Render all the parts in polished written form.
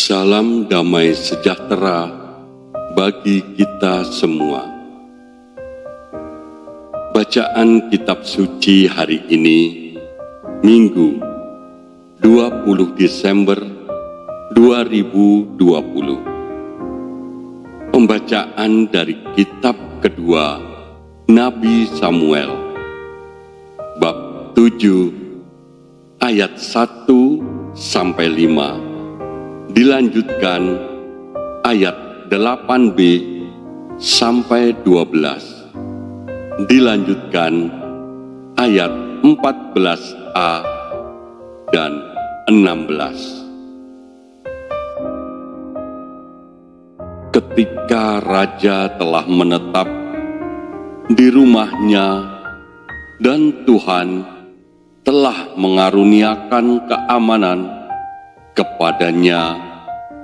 Salam damai sejahtera bagi kita semua. Bacaan kitab suci hari ini, Minggu 20 Desember 2020. Pembacaan dari kitab kedua Nabi Samuel, bab 7 ayat 1-5, dilanjutkan ayat 8b sampai 12, dilanjutkan ayat 14a dan 16. Ketika raja telah menetap di rumahnya dan Tuhan telah mengaruniakan keamanan kepadanya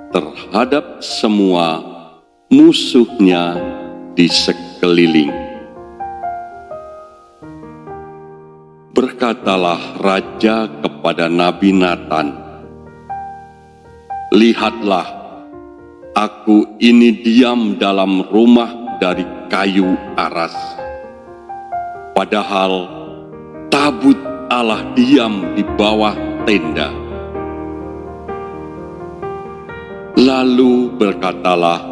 terhadap semua musuhnya di sekeliling. Berkatalah raja kepada Nabi Natan, "Lihatlah, aku ini diam dalam rumah dari kayu aras, padahal tabut Allah diam di bawah tenda." Lalu berkatalah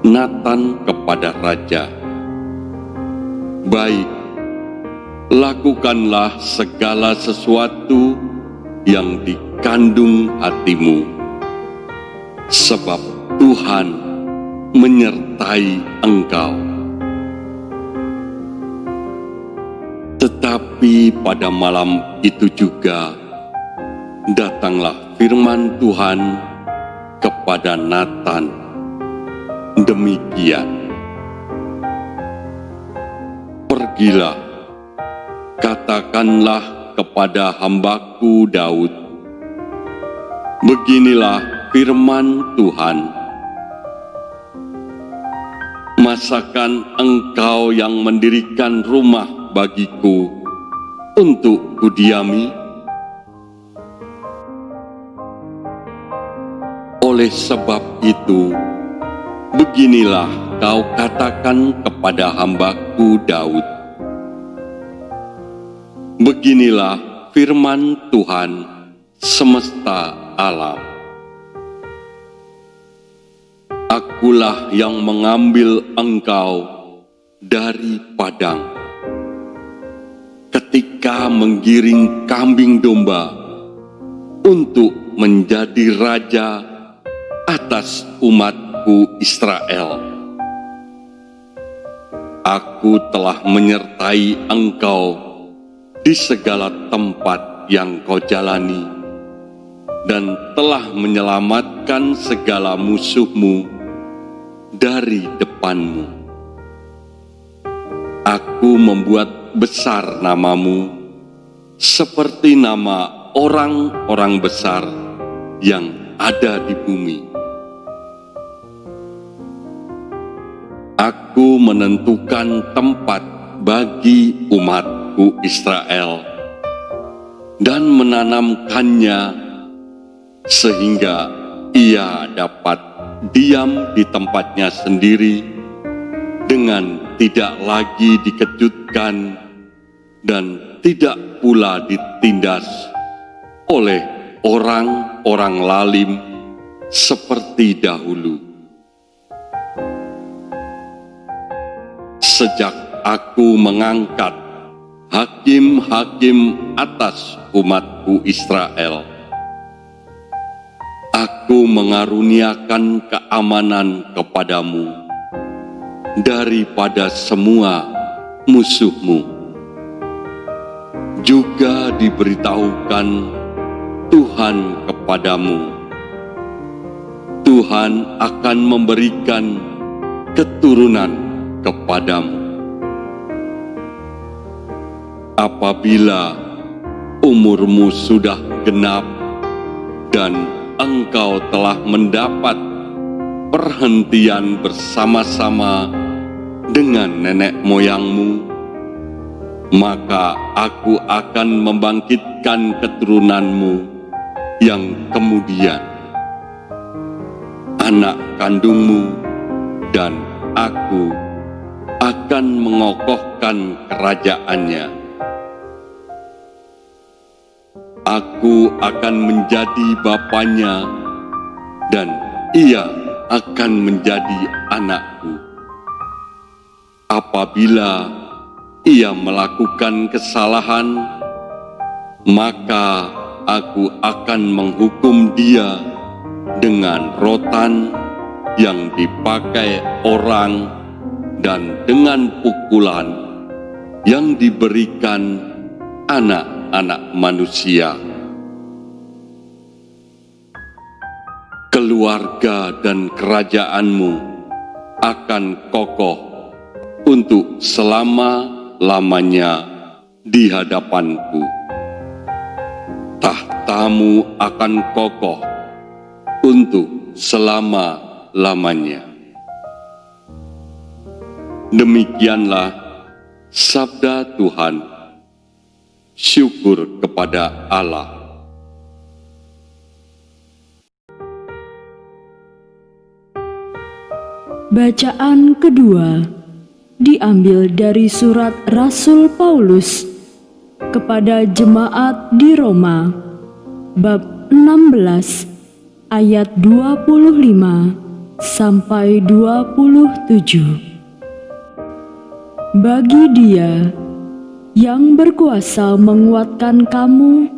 Natan kepada raja, "Baik, lakukanlah segala sesuatu yang dikandung hatimu, sebab Tuhan menyertai engkau." Tetapi pada malam itu juga datanglah firman Tuhan kepada Natan demikian, "Pergilah, katakanlah kepada hambaku Daud, beginilah firman Tuhan, masakan engkau yang mendirikan rumah bagiku untuk kudiami? Oleh sebab itu, beginilah kau katakan kepada hambaku Daud, beginilah firman Tuhan semesta alam. Akulah yang mengambil engkau dari padang, ketika menggiring kambing domba untuk menjadi raja atas umatku Israel. Aku telah menyertai engkau di segala tempat yang kau jalani, dan telah menyelamatkan segala musuhmu dari depanmu. Aku membuat besar namamu, seperti nama orang-orang besar yang ada di bumi. Aku menentukan tempat bagi umatku Israel dan menanamkannya sehingga ia dapat diam di tempatnya sendiri dengan tidak lagi dikejutkan dan tidak pula ditindas oleh orang-orang lalim seperti dahulu. Sejak aku mengangkat hakim-hakim atas umatku Israel, aku mengaruniakan keamanan kepadamu daripada semua musuhmu. Juga diberitahukan Tuhan kepadamu, Tuhan akan memberikan keturunan kepadamu. Apabila umurmu sudah genap dan engkau telah mendapat perhentian bersama-sama dengan nenek moyangmu, maka aku akan membangkitkan keturunanmu yang kemudian, anak kandungmu, dan aku akan mengokohkan kerajaannya. Aku akan menjadi bapanya, dan ia akan menjadi anakku. Apabila ia melakukan kesalahan, maka aku akan menghukum dia dengan rotan yang dipakai orang dan dengan pukulan yang diberikan anak-anak manusia. Keluarga dan kerajaanmu akan kokoh untuk selama-lamanya di hadapanku. Tahtamu akan kokoh untuk selama-lamanya. Demikianlah sabda Tuhan. Syukur kepada Allah. Bacaan kedua diambil dari surat Rasul Paulus kepada jemaat di Roma, bab 16 ayat 25 sampai 27. Bagi Dia yang berkuasa menguatkan kamu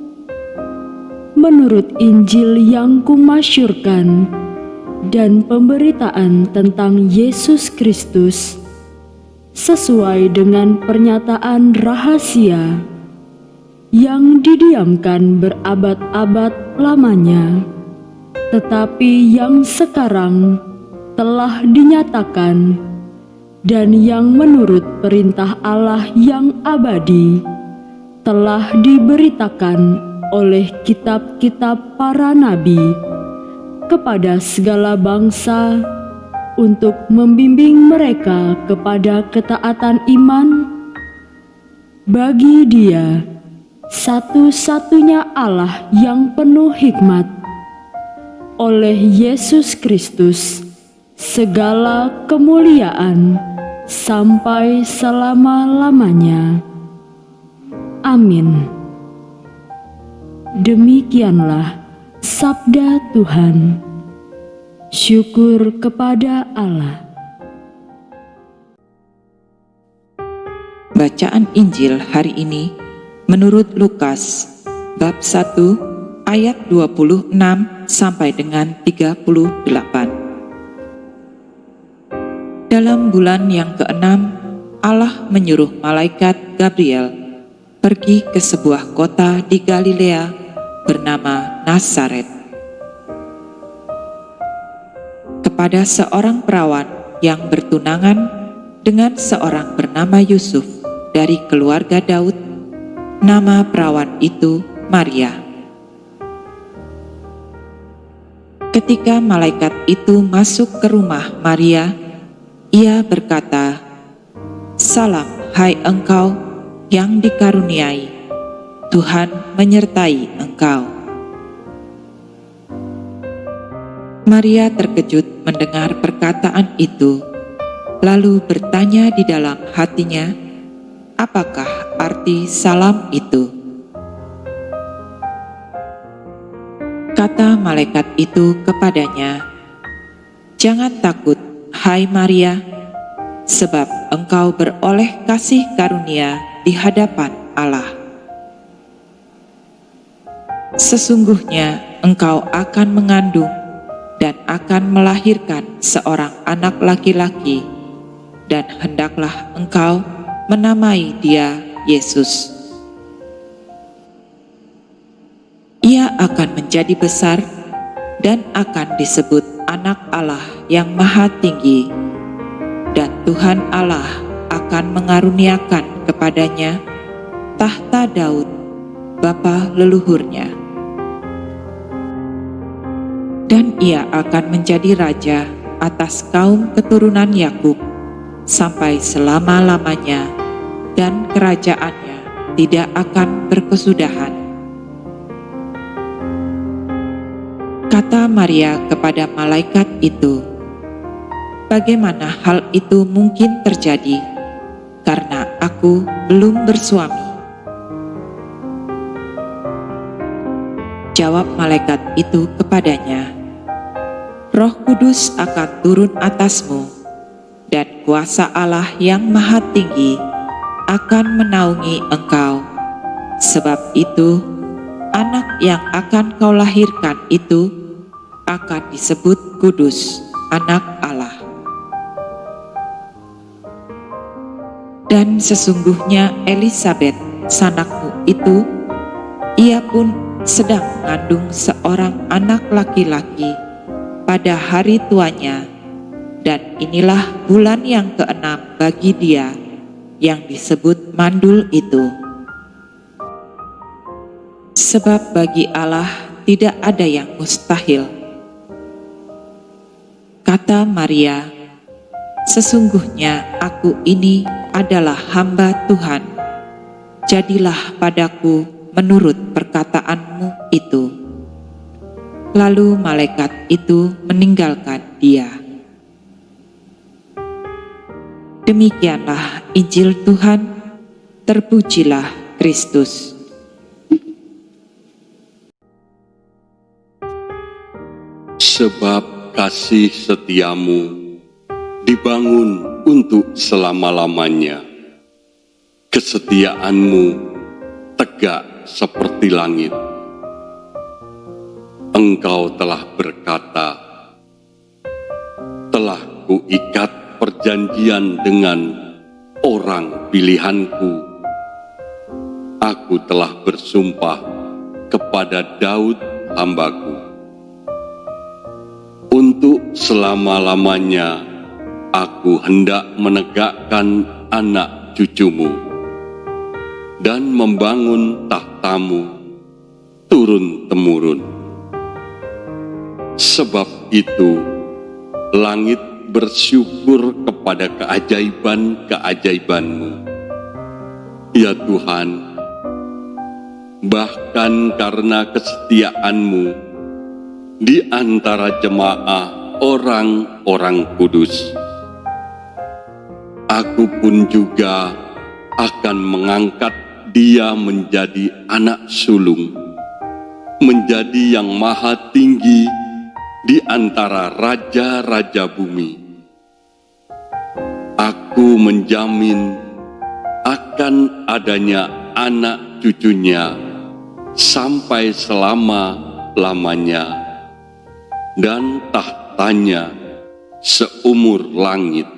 menurut Injil yang kumasyurkan dan pemberitaan tentang Yesus Kristus sesuai dengan pernyataan rahasia yang didiamkan berabad-abad lamanya, tetapi yang sekarang telah dinyatakan dan yang menurut perintah Allah yang abadi telah diberitakan oleh kitab-kitab para nabi kepada segala bangsa untuk membimbing mereka kepada ketaatan iman bagi Dia satu-satunya Allah yang penuh hikmat, oleh Yesus Kristus segala kemuliaan sampai selama-lamanya. Amin. Demikianlah sabda Tuhan. Syukur kepada Allah. Bacaan Injil hari ini menurut Lukas bab 1 ayat 26 sampai dengan 38. Dalam bulan yang ke-6, Allah menyuruh malaikat Gabriel pergi ke sebuah kota di Galilea bernama Nazaret, kepada seorang perawan yang bertunangan dengan seorang bernama Yusuf dari keluarga Daud. Nama perawan itu Maria. Ketika malaikat itu masuk ke rumah Maria, ia berkata, "Salam, hai engkau yang dikaruniai, Tuhan menyertai engkau." Maria terkejut mendengar perkataan itu, lalu bertanya di dalam hatinya, apakah arti salam itu? Kata malaikat itu kepadanya, "Jangan takut, hai Maria, sebab engkau beroleh kasih karunia di hadapan Allah. Sesungguhnya engkau akan mengandung dan akan melahirkan seorang anak laki-laki, dan hendaklah engkau menamai dia Yesus. Ia akan menjadi besar dan akan disebut Anak Allah yang Maha Tinggi, dan Tuhan Allah akan mengaruniakan kepadanya tahta Daud, bapa leluhurnya. Dan ia akan menjadi raja atas kaum keturunan Yakub sampai selama-lamanya, dan kerajaannya tidak akan berkesudahan." Kata Maria kepada malaikat itu, "Bagaimana hal itu mungkin terjadi, karena aku belum bersuami?" Jawab malaikat itu kepadanya, "Roh Kudus akan turun atasmu, dan kuasa Allah yang Maha Tinggi akan menaungi engkau. Sebab itu, anak yang akan kau lahirkan itu akan disebut kudus, anak Allah. Dan sesungguhnya Elisabet, sanakmu itu, ia pun sedang mengandung seorang anak laki-laki pada hari tuanya, dan inilah bulan yang ke-6 bagi dia yang disebut mandul itu. Sebab bagi Allah tidak ada yang mustahil." Kata Maria, "Sesungguhnya aku ini adalah hamba Tuhan. Jadilah padaku menurut perkataanmu itu." Lalu malaikat itu meninggalkan dia. Demikianlah Injil Tuhan, terpujilah Kristus. Sebab kasih setiamu dibangun untuk selama-lamanya. Kesetiaanmu tegak seperti langit. Engkau telah berkata, "Telah kuikat perjanjian dengan orang pilihanku. Aku telah bersumpah kepada Daud hambaku. Untuk selama-lamanya aku hendak menegakkan anak cucumu dan membangun tahtamu turun-temurun." Sebab itu, langit bersyukur kepada keajaiban-keajaibanmu, ya Tuhan. Bahkan karena kesetiaanmu di antara jemaah orang-orang kudus, aku pun juga akan mengangkat dia menjadi anak sulung, menjadi yang maha tinggi di antara raja-raja bumi. Aku menjamin akan adanya anak cucunya sampai selama-lamanya, dan tahtanya seumur langit.